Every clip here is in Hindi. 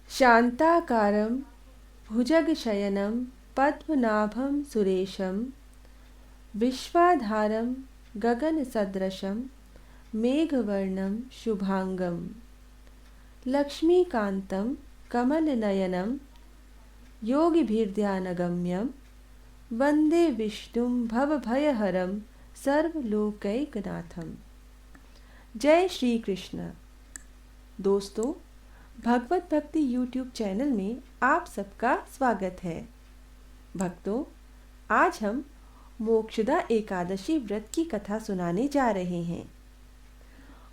शान्ताकारं भुजगशयनं पद्मनाभं सुरेशं विश्वाधारं गगनसदृशं मेघवर्णं शुभांगं लक्ष्मीकान्तं कमलनयनं योगिभिर्ध्यानगम्यं वन्दे विष्णुं भवभयहरं सर्वलोकैकनाथं। जय श्री कृष्ण। दोस्तों, भगवत भक्ति यूट्यूब चैनल में आप सबका स्वागत है। भक्तों, आज हम मोक्षदा एकादशी व्रत की कथा सुनाने जा रहे हैं।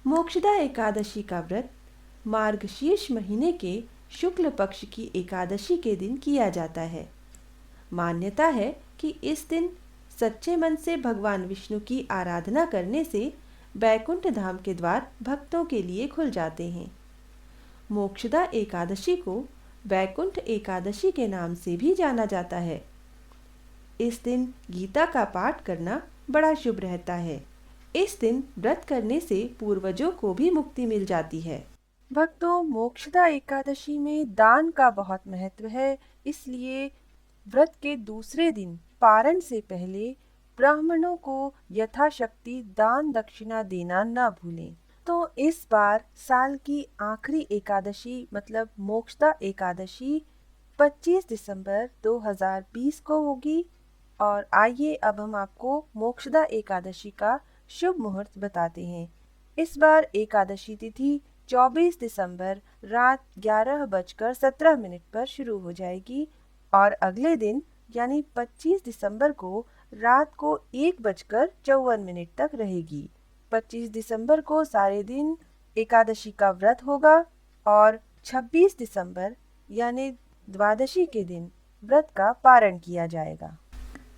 मोक्षदा एकादशी का व्रत मार्गशीर्ष महीने के शुक्ल पक्ष की एकादशी के दिन किया जाता है। मान्यता है कि इस दिन सच्चे मन से भगवान विष्णु की आराधना करने से बैकुंठ धाम के द्वार भक्तों के लिए खुल जाते हैं। मोक्षदा एकादशी को बैकुंठ एकादशी के नाम से भी जाना जाता है। इस दिन गीता का पाठ करना बड़ा शुभ रहता है। इस दिन व्रत करने से पूर्वजों को भी मुक्ति मिल जाती है। भक्तों, मोक्षदा एकादशी में दान का बहुत महत्व है, इसलिए व्रत के दूसरे दिन पारण से पहले ब्राह्मणों को यथाशक्ति दान दक्षिणा देना न भूलें। तो इस बार साल की आखिरी एकादशी मतलब मोक्षदा एकादशी 25 दिसंबर 2020 को होगी। और आइए अब हम आपको मोक्षदा एकादशी का शुभ मुहूर्त बताते हैं। इस बार एकादशी तिथि 24 दिसंबर रात 11:17 पर शुरू हो जाएगी और अगले दिन यानी 25 दिसंबर को रात को 1:54 तक रहेगी। 25 दिसंबर को सारे दिन एकादशी का व्रत होगा और 26 दिसंबर यानी द्वादशी के दिन व्रत का पारण किया जाएगा।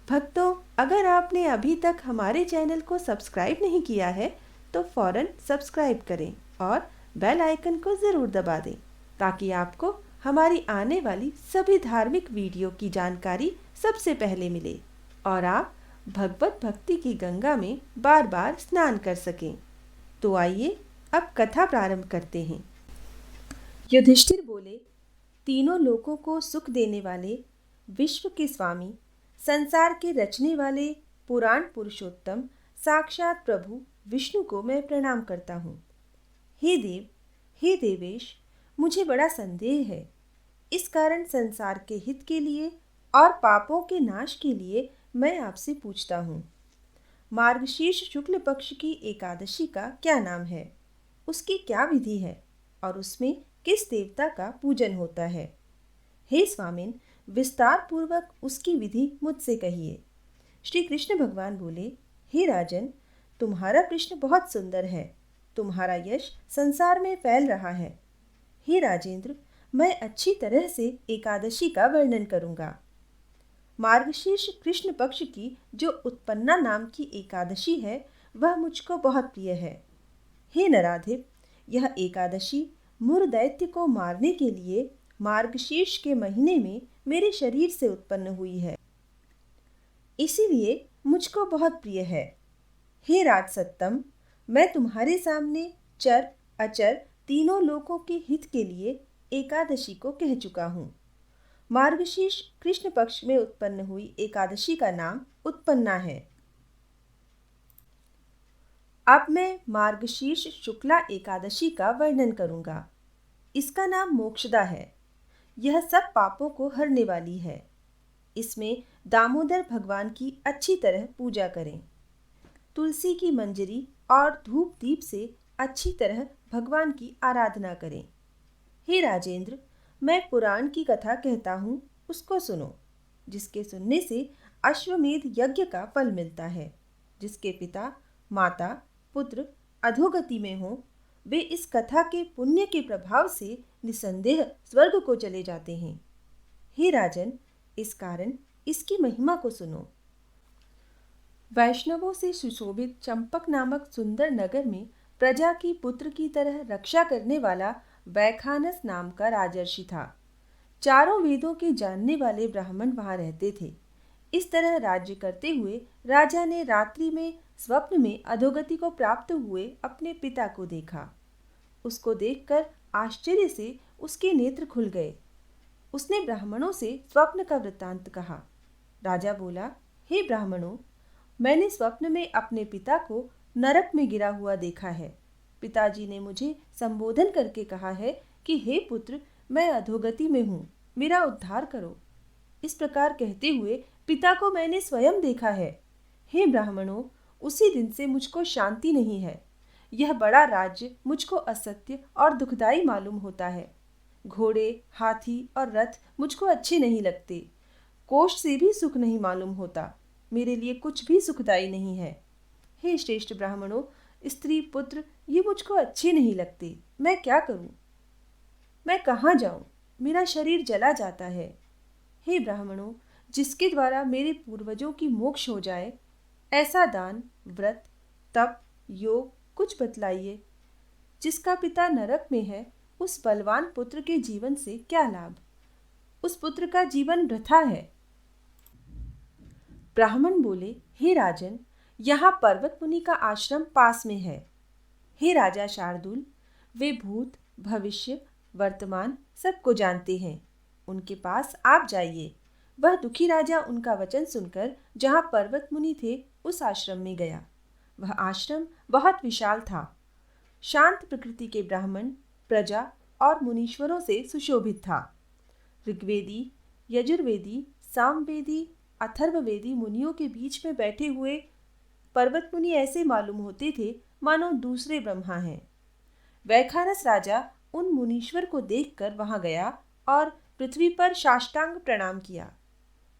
भक्तों, अगर आपने अभी तक हमारे चैनल को सब्सक्राइब नहीं किया है तो फौरन सब्सक्राइब करें और बेल आइकन को ज़रूर दबा दें ताकि आपको हमारी आने वाली सभी धार्मिक वीडियो की जानकारी सबसे पहले मिले और आप भगवत भक्ति की गंगा में बार बार स्नान कर सकें। तो आइए अब कथा प्रारंभ करते हैं। युधिष्ठिर बोले, तीनों लोकों को सुख देने वाले, विश्व के स्वामी, संसार के रचने वाले पुराण पुरुषोत्तम साक्षात प्रभु विष्णु को मैं प्रणाम करता हूँ। हे देव, हे देवेश, मुझे बड़ा संदेह है। इस कारण संसार के हित के लिए और पापों के नाश के लिए मैं आपसे पूछता हूँ। मार्गशीर्ष शुक्ल पक्ष की एकादशी का क्या नाम है, उसकी क्या विधि है और उसमें किस देवता का पूजन होता है? हे स्वामिन, विस्तार पूर्वक उसकी विधि मुझसे कहिए। श्री कृष्ण भगवान बोले, हे राजन, तुम्हारा प्रश्न बहुत सुंदर है। तुम्हारा यश संसार में फैल रहा है। हे राजेंद्र, मैं अच्छी तरह से एकादशी का वर्णन करूंगा। मार्गशीर्ष कृष्ण पक्ष की जो उत्पन्ना नाम की एकादशी है वह मुझको बहुत प्रिय है। हे नराधिप, यह एकादशी मुर दैत्य को मारने के लिए मार्गशीर्ष के महीने में मेरे शरीर से उत्पन्न हुई है, इसीलिए मुझको बहुत प्रिय है। हे राजसत्तम, मैं तुम्हारे सामने चर अचर तीनों लोकों के हित के लिए एकादशी को कह चुका हूँ। मार्गशीर्ष कृष्ण पक्ष में उत्पन्न हुई एकादशी का नाम उत्पन्ना है। अब मैं मार्गशीर्ष शुक्ला एकादशी का वर्णन करूंगा। इसका नाम मोक्षदा है। यह सब पापों को हरने वाली है। इसमें दामोदर भगवान की अच्छी तरह पूजा करें। तुलसी की मंजरी और धूप दीप से अच्छी तरह भगवान की आराधना करें। हे राजेंद्र, मैं पुराण की कथा कहता हूँ, उसको सुनो, जिसके सुनने से अश्वमेध यज्ञ का फल मिलता है। जिसके पिता, माता, पुत्र अधोगति में हों, वे इस कथा के पुण्य के प्रभाव से निसंदेह स्वर्ग को चले जाते हैं। हे राजन, इस कारण इसकी महिमा को सुनो। वैष्णवों से सुशोभित चंपक नामक सुंदर नगर में प्रजा की पुत्र की तरह रक्षा करने वाला वैखानस नाम का राजर्षि था। चारों वेदों के जानने वाले ब्राह्मण वहां रहते थे। इस तरह राज्य करते हुए राजा ने रात्रि में स्वप्न में अधोगति को प्राप्त हुए अपने पिता को देखा। उसको देखकर आश्चर्य से उसके नेत्र खुल गए। उसने ब्राह्मणों से स्वप्न का वृत्तांत कहा। राजा बोला, हे ब्राह्मणों, मैंने स्वप्न में अपने पिता को नरक में गिरा हुआ देखा है। पिताजी ने मुझे संबोधन करके कहा है कि हे पुत्र, मैं अधोगति में हूँ, मेरा उद्धार करो। इस प्रकार कहते हुए पिता को मैंने स्वयं देखा है। हे ब्राह्मणों, उसी दिन से मुझको शांति नहीं है। यह बड़ा राज्य मुझको असत्य और दुखदाई मालूम होता है। घोड़े, हाथी और रथ मुझको अच्छे नहीं लगते। कोष से भी सुख नहीं मालूम होता। मेरे लिए कुछ भी सुखदाई नहीं है। हे श्रेष्ठ ब्राह्मणों, स्त्री, पुत्र ये मुझको अच्छे नहीं लगते। मैं क्या करूं? मैं कहाँ जाऊं? मेरा शरीर जला जाता है। हे ब्राह्मणों, जिसके द्वारा मेरे पूर्वजों की मोक्ष हो जाए, ऐसा दान, व्रत, तप, योग कुछ बतलाइए। जिसका पिता नरक में है, उस बलवान पुत्र के जीवन से क्या लाभ? उस पुत्र का जीवन वृथा है। ब्राह्मण बोले, हे राजन, यहाँ पर्वत मुनि का आश्रम पास में है। हे राजा शार्दूल, वे भूत, भविष्य, वर्तमान सबको जानते हैं। उनके पास आप जाइए। वह दुखी राजा उनका वचन सुनकर जहाँ पर्वत मुनि थे उस आश्रम में गया। वह आश्रम बहुत विशाल था। शांत प्रकृति के ब्राह्मण, प्रजा और मुनीश्वरों से सुशोभित था। ऋग्वेदी, यजुर्वेदी, सामवेदी, अथर्ववेदी मुनियों के बीच में बैठे हुए पर्वत मुनि ऐसे मालूम होते थे मानो दूसरे ब्रह्मा हैं। वैखानस राजा उन मुनीश्वर को देखकर वहां गया और पृथ्वी पर साष्टांग प्रणाम किया।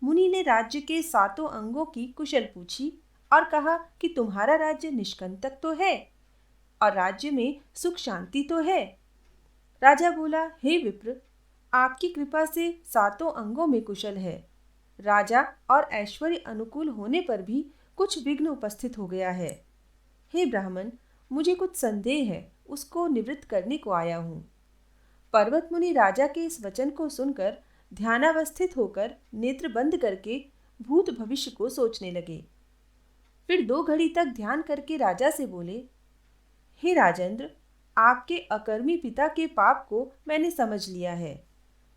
मुनि ने राज्य के 7 अंगों की कुशल पूछी और कहा कि तुम्हारा राज्य निष्कंटक तो है और राज्य में सुख शांति तो है। राजा बोला, हे विप्र, आपकी कृपा से 7 अंगों में कुशल है। राजा और ऐश्वर्य अनुकूल होने पर भी कुछ विघ्न उपस्थित हो गया है। हे ब्राह्मण, मुझे कुछ संदेह है, उसको निवृत्त करने को आया हूँ। पर्वत मुनि राजा के इस वचन को सुनकर ध्यानावस्थित होकर नेत्र बंद करके भूत भविष्य को सोचने लगे। फिर 2 घड़ी तक ध्यान करके राजा से बोले, हे राजेंद्र, आपके अकर्मी पिता के पाप को मैंने समझ लिया है।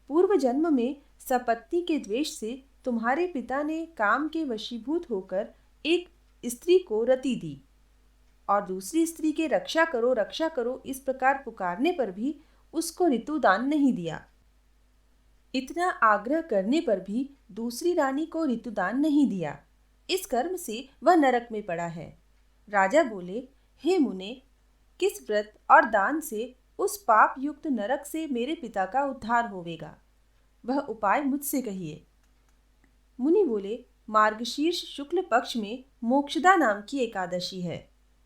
पूर्व जन्म में सपत्नी के द्वेष से तुम्हारे पिता ने काम के वशीभूत होकर एक स्त्री को रति दी और दूसरी स्त्री के रक्षा करो इस प्रकार पुकारने पर भी उसको ऋतुदान नहीं दिया। इतना आग्रह करने पर भी दूसरी रानी को ऋतुदान नहीं दिया। इस कर्म से वह नरक में पड़ा है। राजा बोले, हे मुने, किस व्रत और दान से उस पाप युक्त नरक से मेरे पिता का उद्धार होवेगा? वह उपाय मुझसे कहिए। मुनि बोले, मार्गशीर्ष शुक्ल पक्ष में मोक्षदा नाम की एकादशी है।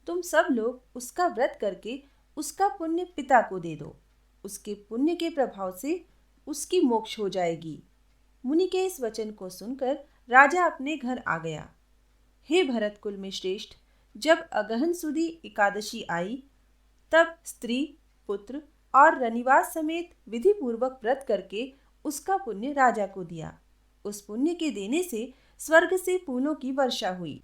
तुम सब लोग उसका व्रत करके उसका पुण्य पिता को दे दो। उसके पुण्य के प्रभाव से उसकी मोक्ष हो जाएगी। मुनि के इस वचन को सुनकर राजा अपने घर आ गया। हे भरत कुल में श्रेष्ठ, जब अगहन सुदी एकादशी आई, तब स्त्री, पुत्र और रनिवास समेत विधि पूर्वक व्रत करके उसका पुण्य राजा को दिया। उस पुण्य के देने से स्वर्ग से फूलों की वर्षा हुई।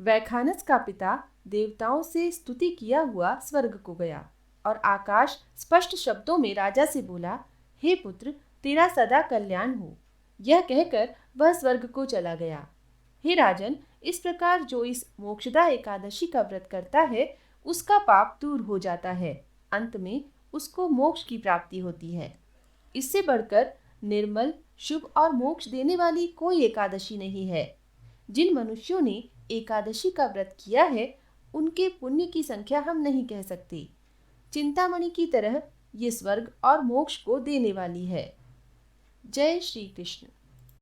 वैखानस का पिता देवताओं से स्तुति किया हुआ स्वर्ग को गया और आकाश स्पष्ट शब्दों में राजा से बोला, हे पुत्र, तेरा सदा कल्याण हो। यह कहकर वह स्वर्ग को चला गया। हे राजन, इस प्रकार जो इस मोक्षदा एकादशी का व्रत करता है उसका पाप दूर हो जाता है। अंत में उसको मोक्ष की प्राप्ति होती है। इससे बढ़कर निर्मल, शुभ और मोक्ष देने वाली कोई एकादशी नहीं है। जिन मनुष्यों ने एकादशी का व्रत किया है उनके पुण्य की संख्या हम नहीं कह सकते। चिंतामणि की तरह ये स्वर्ग और मोक्ष को देने वाली है। जय श्री कृष्ण।